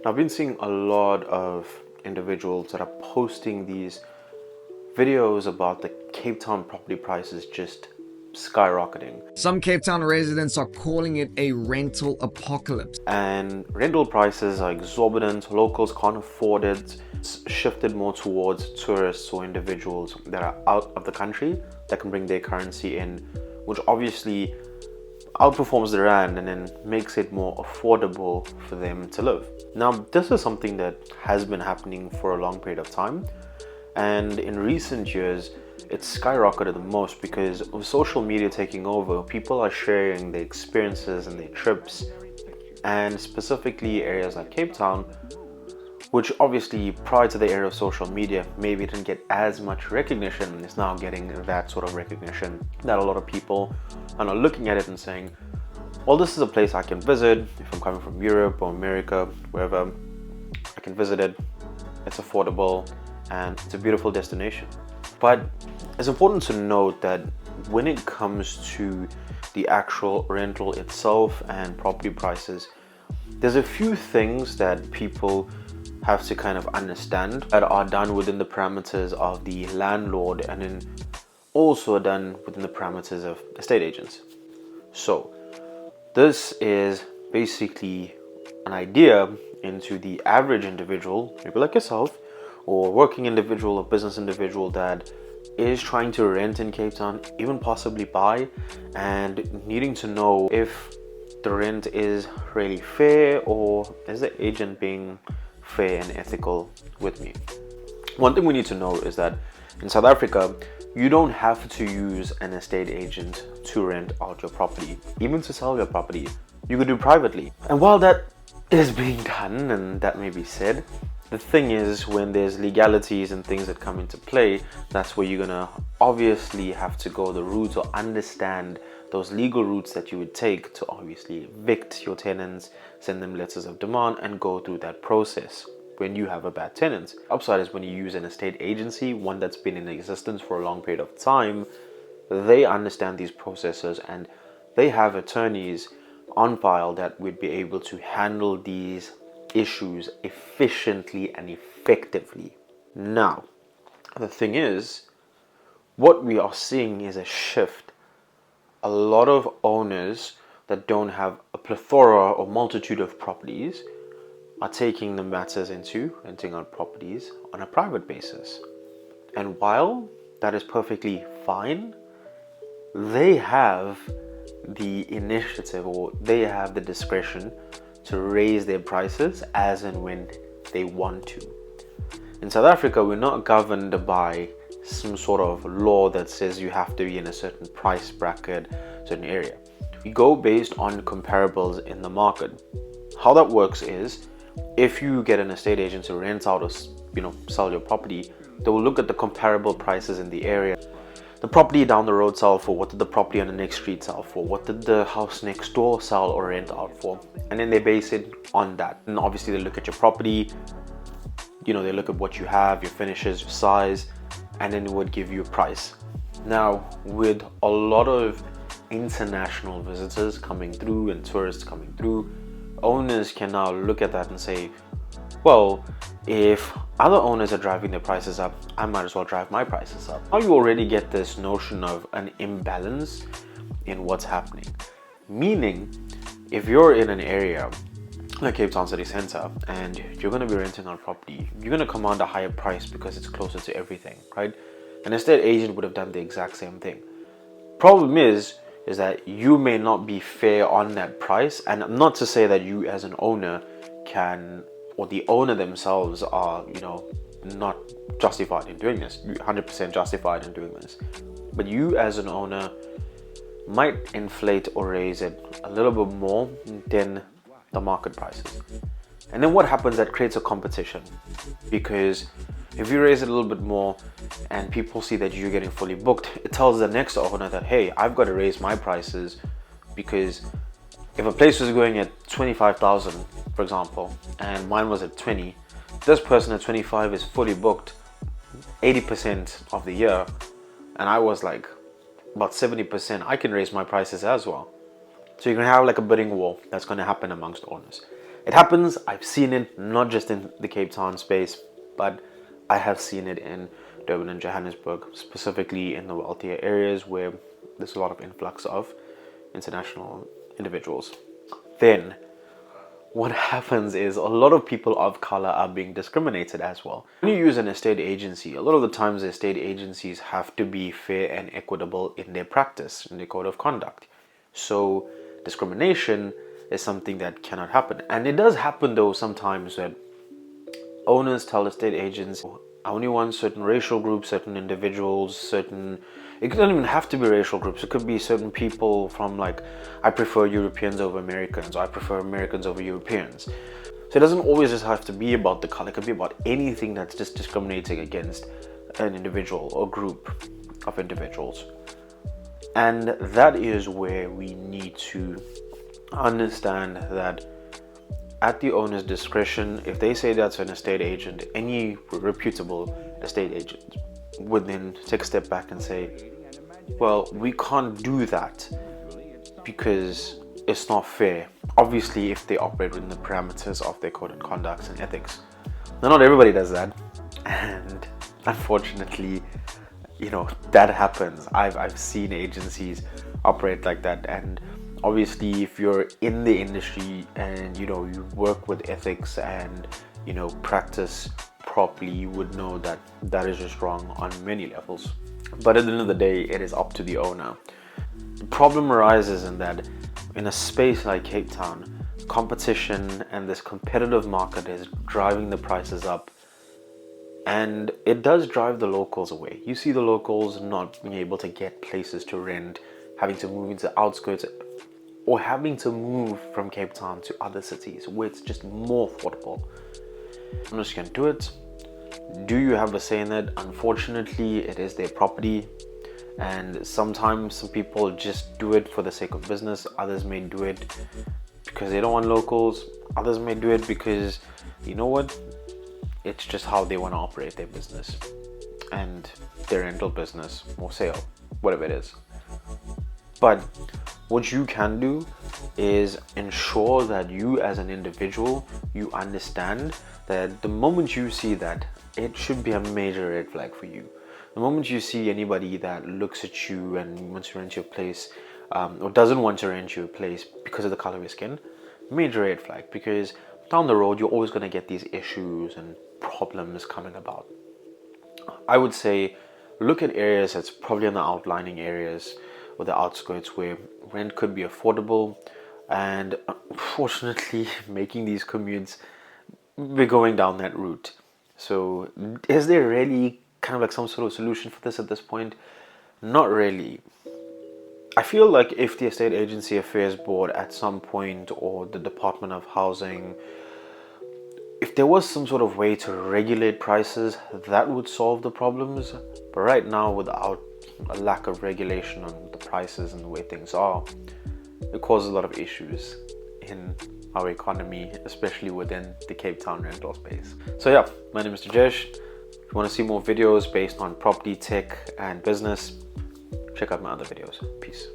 Now, I've been seeing a lot of individuals that are posting these videos about the Cape Town property prices just skyrocketing. Some Cape Town residents are calling it a rental apocalypse. And rental prices are exorbitant, locals can't afford it. It's shifted more towards tourists or individuals that are out of the country that can bring their currency in, which obviously outperforms the rand and then makes it more affordable for them to live. Now, this is something that has been happening for a long period of time, and in recent years it's skyrocketed the most because of social media taking over. People are sharing their experiences and their trips, and specifically areas like Cape Town, which obviously prior to the era of social media maybe didn't get as much recognition, is now getting that sort of recognition that a lot of people are now looking at it and saying, well, this is a place I can visit if I'm coming from Europe or America, wherever. I can visit it, it's affordable, and it's a beautiful destination. But it's important to note that when it comes to the actual rental itself and property prices, there's a few things that people have to kind of understand that are done within the parameters of the landlord and then also done within the parameters of estate agents. So this is basically an idea into the average individual, maybe like yourself, or working individual or business individual that is trying to rent in Cape Town, even possibly buy, and needing to know if the rent is really fair or is the agent being fair and ethical with me. One thing we need to know is that in South Africa, you don't have to use an estate agent to rent out your property. Even to sell your property, you could do privately. And while that is being done, and that may be said, the thing is, when there's legalities and things that come into play, that's where you're gonna obviously have to go the route or understand those legal routes that you would take to obviously evict your tenants, send them letters of demand, and go through that process when you have a bad tenant. Upside is when you use an estate agency, one that's been in existence for a long period of time, they understand these processes and they have attorneys on file that would be able to handle these issues efficiently and effectively. Now, the thing is, what we are seeing is a shift. A lot of owners that don't have a plethora or multitude of properties are taking the matters into renting out properties on a private basis. And while that is perfectly fine, they have the initiative or they have the discretion to raise their prices as and when they want to. In South Africa, we're not governed by some sort of law that says you have to be in a certain price bracket, certain area. We go based on comparables in the market. How that works is, if you get an estate agent to rent out or sell your property, they will look at the comparable prices in the area. The property down the road sell for, what did the property on the next street sell for, what did the house next door sell or rent out for, and then they base it on that. And obviously they look at your property, they look at what you have, your finishes, your size, and then it would give you a price. Now, with a lot of international visitors coming through and tourists coming through, owners can now look at that and say, well, if other owners are driving their prices up, I might as well drive my prices up. Now you already get this notion of an imbalance in what's happening. Meaning, if you're in an area like Cape Town City Centre and you're going to be renting out property, you're going to command a higher price because it's closer to everything, right? An estate agent would have done the exact same thing. Problem is that you may not be fair on that price, and not to say that you as an owner can, or the owner themselves are, not justified in doing this. You're 100% justified in doing this. But you as an owner might inflate or raise it a little bit more than the market prices. And then what happens, that creates a competition, because if you raise it a little bit more and people see that you're getting fully booked, it tells the next owner that, hey, I've got to raise my prices, because if a place was going at 25,000, for example, and mine was at 20, this person at 25 is fully booked 80% of the year, and I was like about 70%, I can raise my prices as well. So you're going to have like a bidding war that's going to happen amongst owners. It happens. I've seen it not just in the Cape Town space, but I have seen it in Durban and Johannesburg, specifically in the wealthier areas where there's a lot of influx of international individuals. Then what happens is a lot of people of color are being discriminated as well. When you use an estate agency, a lot of the times estate agencies have to be fair and equitable in their practice, in their code of conduct. So discrimination is something that cannot happen. And it does happen though sometimes that owners tell estate agents, I only want certain racial groups, certain individuals, it doesn't even have to be racial groups. It could be certain people from like, I prefer Europeans over Americans, or I prefer Americans over Europeans. So it doesn't always just have to be about the color. It could be about anything that's just discriminating against an individual or group of individuals. And that is where we need to understand that at the owner's discretion, if they say that's an estate agent, any reputable estate agent would then take a step back and say, well, we can't do that because it's not fair. Obviously, if they operate within the parameters of their code of conduct and ethics. Now, not everybody does that, and unfortunately, that happens. I've seen agencies operate like that, and obviously, if you're in the industry and you work with ethics and practice properly, you would know that that is just wrong on many levels. But at the end of the day, it is up to the owner. The problem arises in that in a space like Cape Town, competition and this competitive market is driving the prices up, and it does drive the locals away. You see the locals not being able to get places to rent, having to move into the outskirts, or having to move from Cape Town to other cities where it's just more affordable. I'm just gonna do it. Do you have a say in it? Unfortunately, it is their property, and sometimes some people just do it for the sake of business. Others may do it because they don't want locals. Others may do it because it's just how they want to operate their business and their rental business or sale, whatever it is. But what you can do is ensure that you as an individual, you understand that the moment you see that, it should be a major red flag for you. The moment you see anybody that looks at you and wants to rent your place, or doesn't want to rent your place because of the color of your skin, major red flag, because down the road, you're always going to get these issues and problems coming about. I would say look at areas that's probably in the outlining areas or the outskirts where rent could be affordable, and unfortunately making these commutes, we're going down that route. So is there really kind of like some sort of solution for this at this point? Not really. I feel like if the Estate Agency Affairs Board at some point, or the Department of Housing, if there was some sort of way to regulate prices, that would solve the problems. But right now, without a lack of regulation on the prices and the way things are, it causes a lot of issues in our economy, especially within the Cape Town rental space. So yeah, my name is Jesh. If you want to see more videos based on property, tech, and business, check out my other videos. Peace.